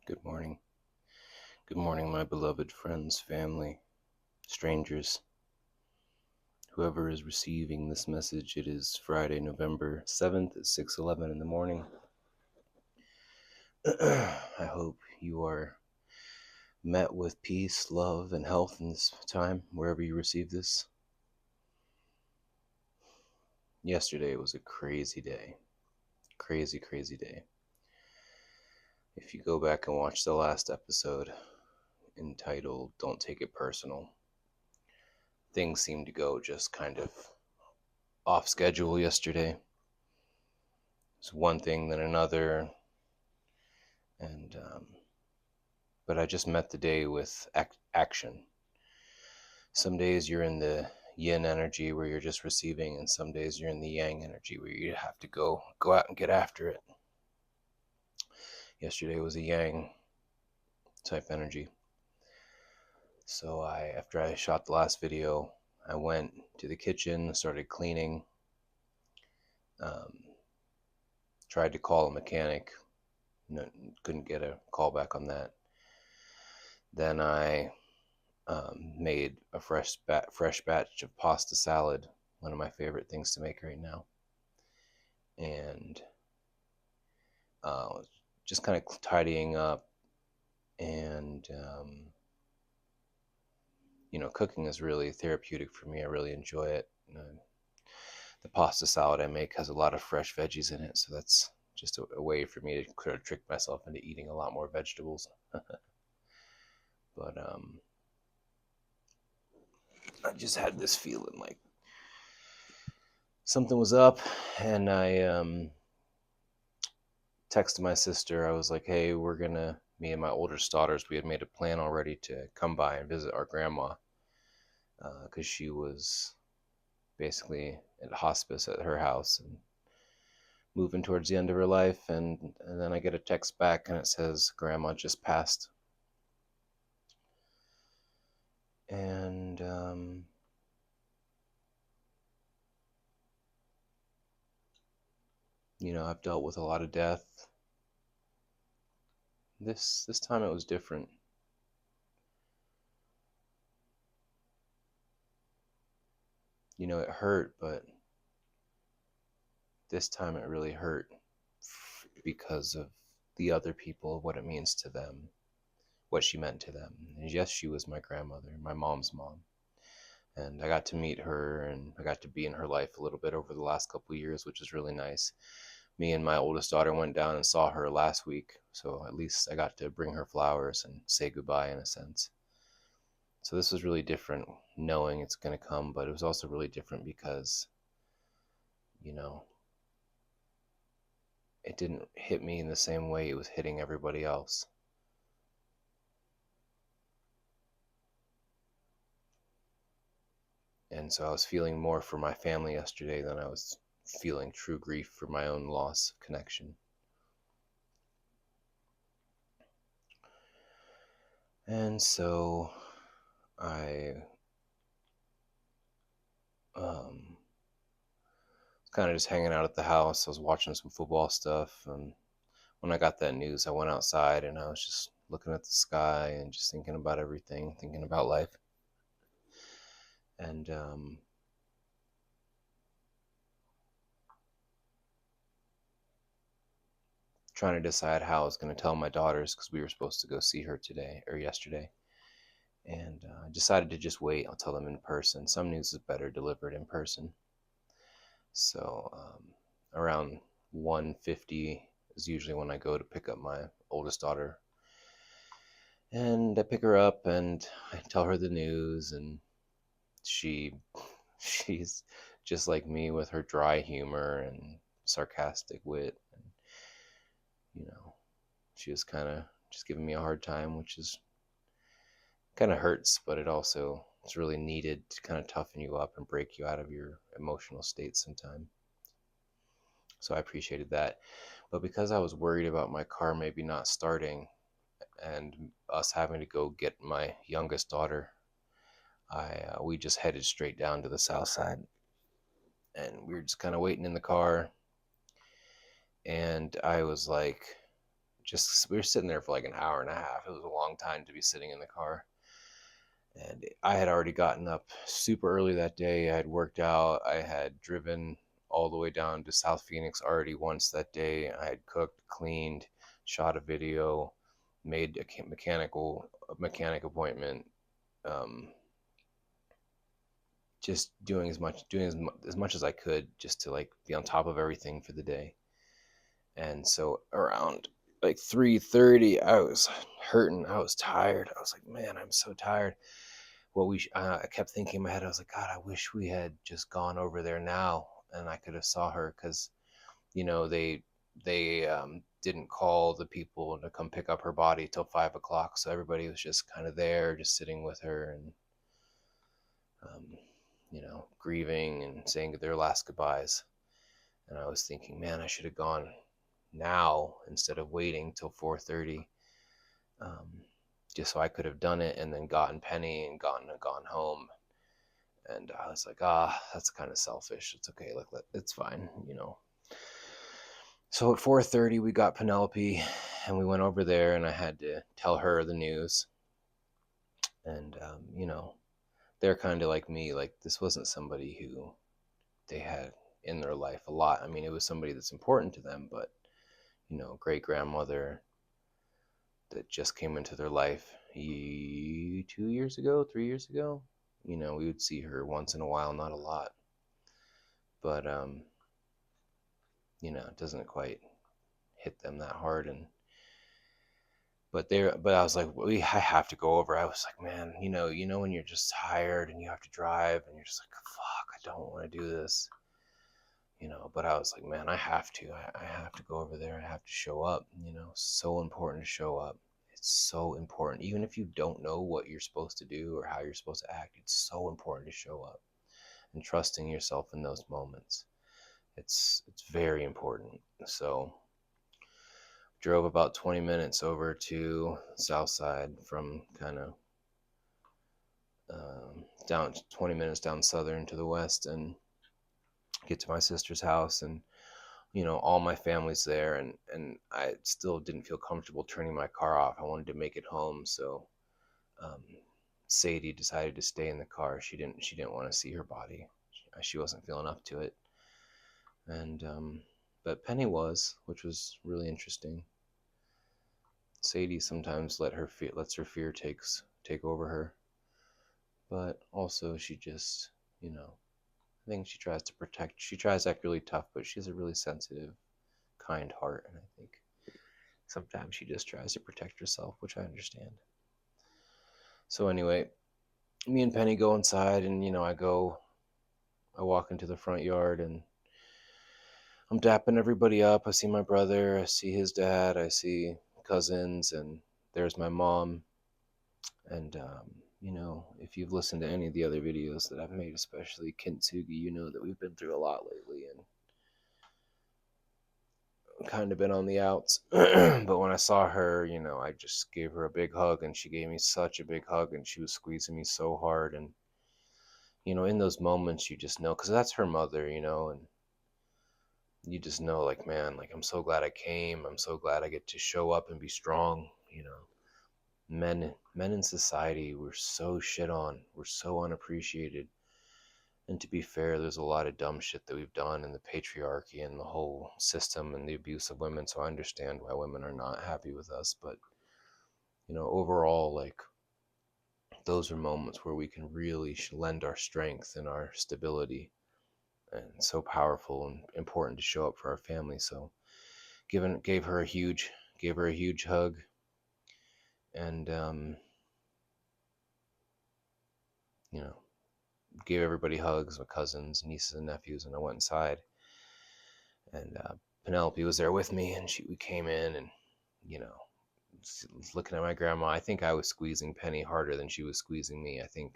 Good morning. Good morning, my beloved friends, family, strangers, whoever is receiving this message. It is Friday, November 7th at 6:11 in the morning. I hope you are met with peace, love, and health in this time, wherever you receive this. Yesterday was a crazy day. Crazy, crazy day. If you go back and watch the last episode entitled Don't Take It Personal, things seemed to go just kind of off schedule yesterday. It's one thing then another, and but I just met the day with action. Some days you're in the yin energy where you're just receiving, and some days you're in the yang energy where you have to go out and get after it. Yesterday was a yang type energy. So after I shot the last video, I went to the kitchen, started cleaning, tried to call a mechanic. No, couldn't get a call back on that. Then I made a fresh batch of pasta salad, one of my favorite things to make right now, and just kind of tidying up. And cooking is really therapeutic for me. I really enjoy it. The pasta salad I make has a lot of fresh veggies in it, so that's just a way for me to kind of trick myself into eating a lot more vegetables. But I just had this feeling like something was up, and I texted my sister. I was like, hey, me and my oldest daughters, we had made a plan already to come by and visit our grandma, because she was basically at hospice at her house and moving towards the end of her life. And then I get a text back and it says grandma just passed. And I've dealt with a lot of death. This time it was different. It hurt, but this time it really hurt because of the other people, what it means to them, what she meant to them. And yes, she was my grandmother, my mom's mom. And I got to meet her, and I got to be in her life a little bit over the last couple of years, which is really nice. Me and my oldest daughter went down and saw her last week, so at least I got to bring her flowers and say goodbye in a sense. So this was really different, knowing it's going to come, but it was also really different because, it didn't hit me in the same way it was hitting everybody else. And so I was feeling more for my family yesterday than I was feeling true grief for my own loss of connection. And so I kind of just hanging out at the house. I was watching some football stuff, and when I got that news, I went outside and I was just looking at the sky and just thinking about everything, thinking about life. And trying to decide how I was going to tell my daughters, because we were supposed to go see her today or yesterday. And I decided to just wait. I'll tell them in person. Some news is better delivered in person. So around 1:50 is usually when I go to pick up my oldest daughter. And I pick her up and I tell her the news, and she's just like me with her dry humor and sarcastic wit. And, she was kind of just giving me a hard time, which is kind of hurts, but it's really needed to kind of toughen you up and break you out of your emotional state sometime. So I appreciated that. But because I was worried about my car maybe not starting and us having to go get my youngest daughter, we just headed straight down to the south side, and we were just kind of waiting in the car. And I was like, we were sitting there for like an hour and a half. It was a long time to be sitting in the car. And I had already gotten up super early that day. I had worked out. I had driven all the way down to South Phoenix already once that day. I had cooked, cleaned, shot a video, made a mechanic appointment. Um, just doing as much as I could just to like be on top of everything for the day. And so around like 3:30, I was hurting. I was tired. I was like, man, I'm so tired. I kept thinking in my head, I was like, God, I wish we had just gone over there now and I could have saw her, because they didn't call the people to come pick up her body till 5 o'clock, so everybody was just kind of there, just sitting with her and um, grieving and saying their last goodbyes. And I was thinking, man, I should have gone now instead of waiting till 4:30, um, just so I could have done it and then gotten Penny and gone home. And I was like, that's kind of selfish. It's okay, it's fine. So at 4:30, we got Penelope, and we went over there, and I had to tell her the news. And they're kind of like me. Like, this wasn't somebody who they had in their life a lot. I mean, it was somebody that's important to them, but great grandmother that just came into their life 2 years ago, 3 years ago. We would see her once in a while, not a lot, but it doesn't quite hit them that hard. But I was like, I have to go over. I was like, man, when you're just tired and you have to drive and you're just like, fuck, I don't want to do this. But I was like, man, I have to. I have to go over there. I have to show up. So important to show up. It's so important. Even if you don't know what you're supposed to do or how you're supposed to act, it's so important to show up and trusting yourself in those moments. It's very important. So drove about 20 minutes over to South Side from kind of down 20 minutes down Southern to the west, and get to my sister's house. And all my family's there, and I still didn't feel comfortable turning my car off. I wanted to make it home. So um, Sadie decided to stay in the car. She didn't want to see her body. She wasn't feeling up to it. And but Penny was, which was really interesting. Sadie sometimes lets her fear take over her, but also she just, I think she tries to protect. She tries to act really tough, but she has a really sensitive, kind heart, and I think sometimes she just tries to protect herself, which I understand. So anyway, me and Penny go inside, and I walk into the front yard, and I'm dapping everybody up. I see my brother, I see his dad, I see cousins, and there's my mom. And if you've listened to any of the other videos that I've made, especially Kintsugi, you know that we've been through a lot lately and kind of been on the outs. But when I saw her, I just gave her a big hug, and she gave me such a big hug, and she was squeezing me so hard. And in those moments, you just know, because that's her mother, and you just know, like, man, like, I'm so glad I came. I'm so glad I get to show up and be strong. Men in society, we're so shit on. We're so unappreciated. And to be fair, there's a lot of dumb shit that we've done in the patriarchy and the whole system and the abuse of women. So I understand why women are not happy with us. But, overall, like, those are moments where we can really lend our strength and our stability. And it's so powerful and important to show up for our family. So gave her a huge hug. And, gave everybody hugs, my cousins, nieces, and nephews, and I went inside. And Penelope was there with me, and we came in, and looking at my grandma. I think I was squeezing Penny harder than she was squeezing me. I think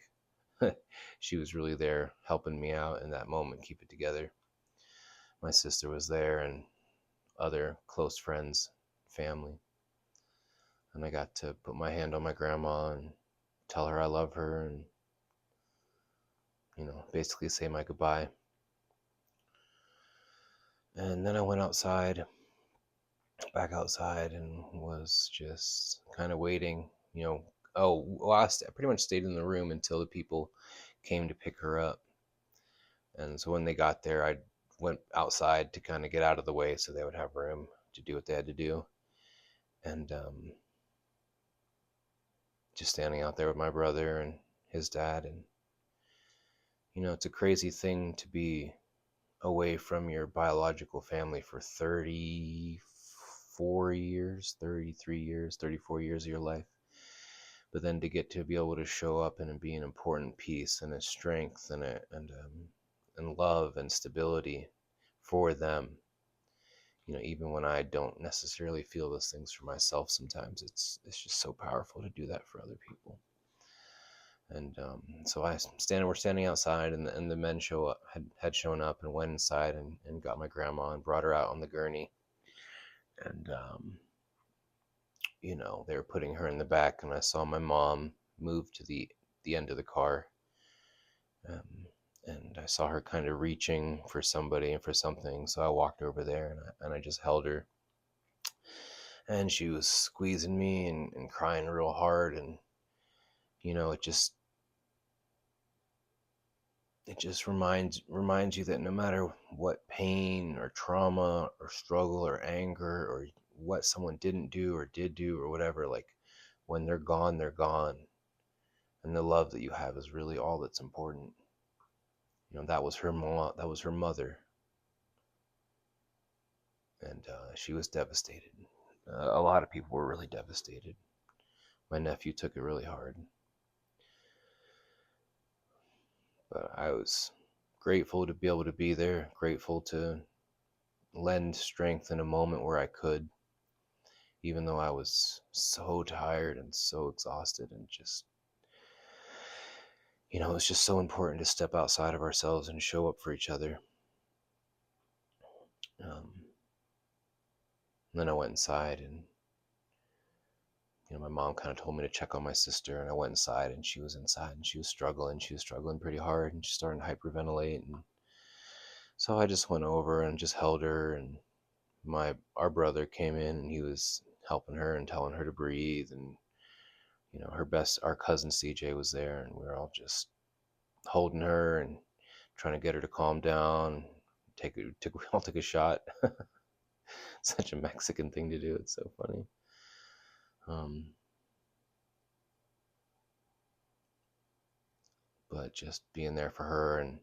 she was really there helping me out in that moment, keep it together. My sister was there, and other close friends, family, and I got to put my hand on my grandma and tell her I love her, and basically say my goodbye. And then I went outside, back outside and was just kind of waiting, I pretty much stayed in the room until the people came to pick her up. And so when they got there, I went outside to kind of get out of the way so they would have room to do what they had to do. And just standing out there with my brother and his dad. And, it's a crazy thing to be away from your biological family for 34 years, 33 years, 34 years of your life. But then to get to be able to show up and be an important piece and a strength and love and stability for them, even when I don't necessarily feel those things for myself, sometimes it's just so powerful to do that for other people. And so we're standing outside, and the men had shown up and went inside and got my grandma and brought her out on the gurney. And they were putting her in the back, and I saw my mom move to the end of the car. And I saw her kind of reaching for somebody and for something. So I walked over there and I just held her. And she was squeezing me and crying real hard. And, it just reminds you that no matter what pain or trauma or struggle or anger or what someone didn't do or did do or whatever, like when they're gone, they're gone. And the love that you have is really all that's important. That was her mom, that was her mother. And she was devastated. A lot of people were really devastated. My nephew took it really hard. But I was grateful to be able to be there, grateful to lend strength in a moment where I could, even though I was so tired and so exhausted. And just, it's just so important to step outside of ourselves and show up for each other. Then I went inside, and my mom kind of told me to check on my sister, and I went inside, and she was inside, and she was struggling pretty hard, and she started to hyperventilate. And so I just went over and just held her, and our brother came in, and he was helping her and telling her to breathe. And our cousin CJ was there, and we were all just holding her and trying to get her to calm down. We all took a shot. Such a Mexican thing to do. It's so funny. But just being there for her, and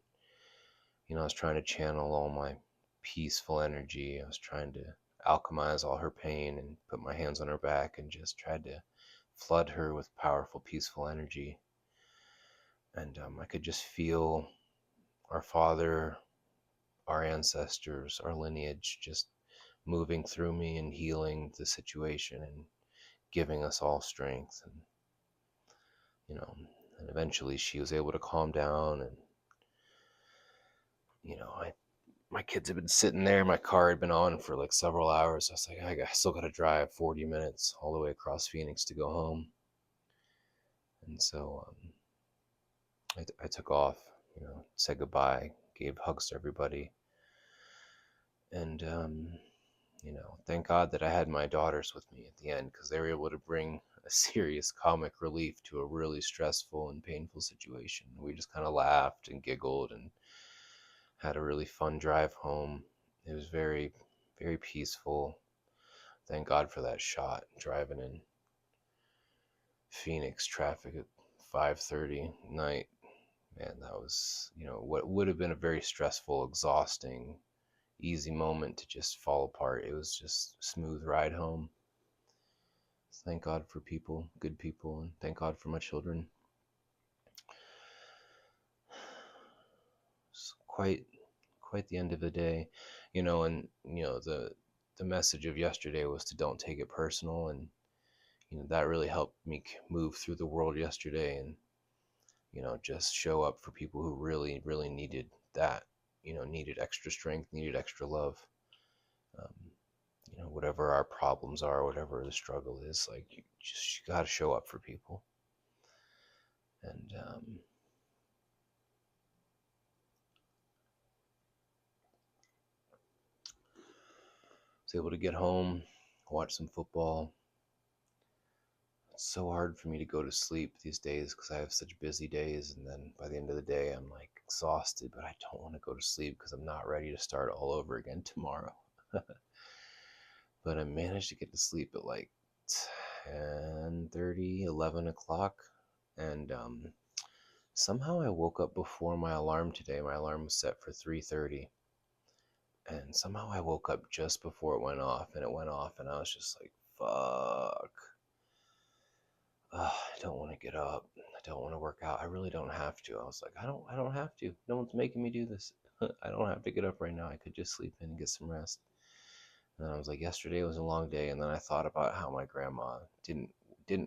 I was trying to channel all my peaceful energy. I was trying to alchemize all her pain and put my hands on her back and just tried to flood her with powerful, peaceful energy. And I could just feel our father, our ancestors, our lineage just moving through me and healing the situation and giving us all strength. And and eventually she was able to calm down. And my kids had been sitting there. My car had been on for like several hours. I was like, I still got to drive 40 minutes all the way across Phoenix to go home. And so I took off, said goodbye, gave hugs to everybody. And, thank God that I had my daughters with me at the end, because they were able to bring a serious comic relief to a really stressful and painful situation. We just kind of laughed and giggled and had a really fun drive home. It was very, very peaceful. Thank God for that shot, driving in Phoenix traffic at 5:30 night. Man, that was, what would have been a very stressful, exhausting, easy moment to just fall apart. It was just a smooth ride home. Thank God for people, good people, and thank God for my children. It's quite the end of the day, and the message of yesterday was to don't take it personal. And that really helped me move through the world yesterday, and just show up for people who really, really needed that, needed extra strength, needed extra love. Whatever our problems are, whatever the struggle is, like you got to show up for people. And was able to get home, watch some football. It's so hard for me to go to sleep these days because I have such busy days, and then by the end of the day I'm like exhausted, but I don't want to go to sleep because I'm not ready to start all over again tomorrow. But I managed to get to sleep at like 10:30, 11 o'clock, and somehow I woke up before my alarm today. My alarm was set for 3:30, and somehow I woke up just before it went off, and it went off, and I was just like, fuck. I don't want to get up. I don't want to work out. I really don't have to. I was like, I don't have to. No one's making me do this. I don't have to get up right now. I could just sleep in and get some rest. And I was like, yesterday was a long day, and then I thought about how my grandma didn't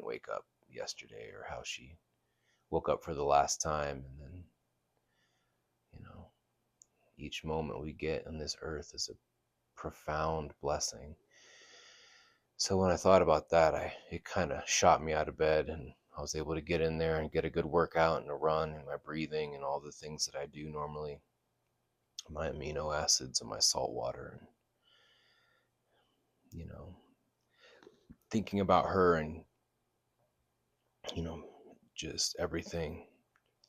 wake up yesterday, or how she woke up for the last time, and then, you know, each moment we get on this earth is a profound blessing. So when I thought about that, it kind of shot me out of bed, and I was able to get in there and get a good workout and a run and my breathing and all the things that I do normally, my amino acids and my salt water, and, you know, thinking about her and, you know, just everything,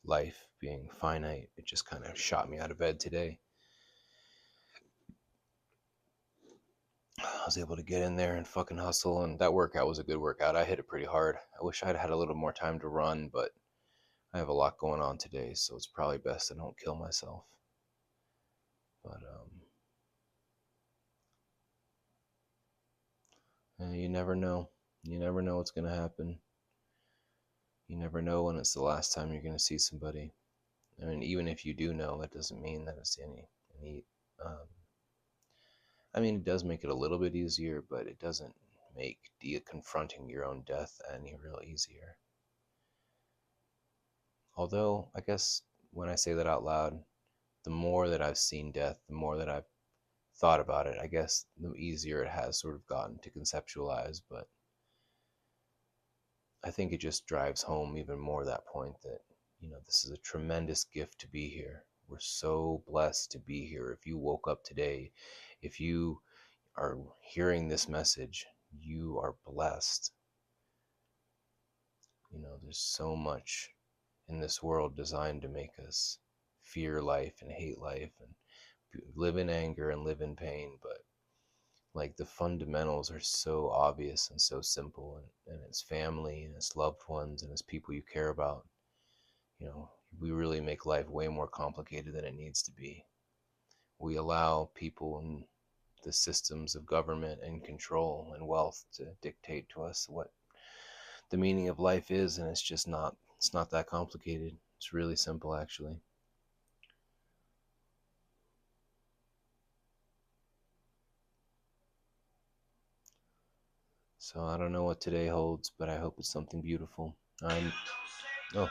life being finite, it just kind of shot me out of bed today. I was able to get in there and fucking hustle, and that workout was a good workout. I hit it pretty hard. I wish I'd had a little more time to run, but I have a lot going on today, so it's probably best I don't kill myself. But you never know. You never know what's going to happen. You never know when it's the last time you're going to see somebody. I mean, even if you do know, that doesn't mean that it's any. Um, I mean, it does make it a little bit easier, but it doesn't make confronting your own death any real easier. Although, I guess when I say that out loud, the more that I've seen death, the more that I've thought about it, I guess the easier it has sort of gotten to conceptualize. But I think it just drives home even more that point that, this is a tremendous gift to be here. We're so blessed to be here. If you woke up today, if you are hearing this message, you are blessed. There's so much in this world designed to make us fear life and hate life and live in anger and live in pain, but like the fundamentals are so obvious and so simple, and it's family and it's loved ones and it's people you care about. We really make life way more complicated than it needs to be. We allow people and the systems of government and control and wealth to dictate to us what the meaning of life is, and it's not that complicated. It's really simple, actually. So I don't know what today holds, but I hope it's something beautiful. Oh,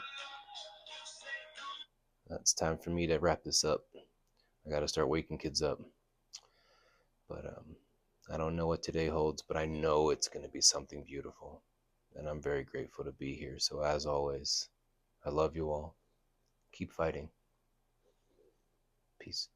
it's time for me to wrap this up. I got to start waking kids up. But I don't know what today holds, but I know it's going to be something beautiful. And I'm very grateful to be here. So as always, I love you all. Keep fighting. Peace.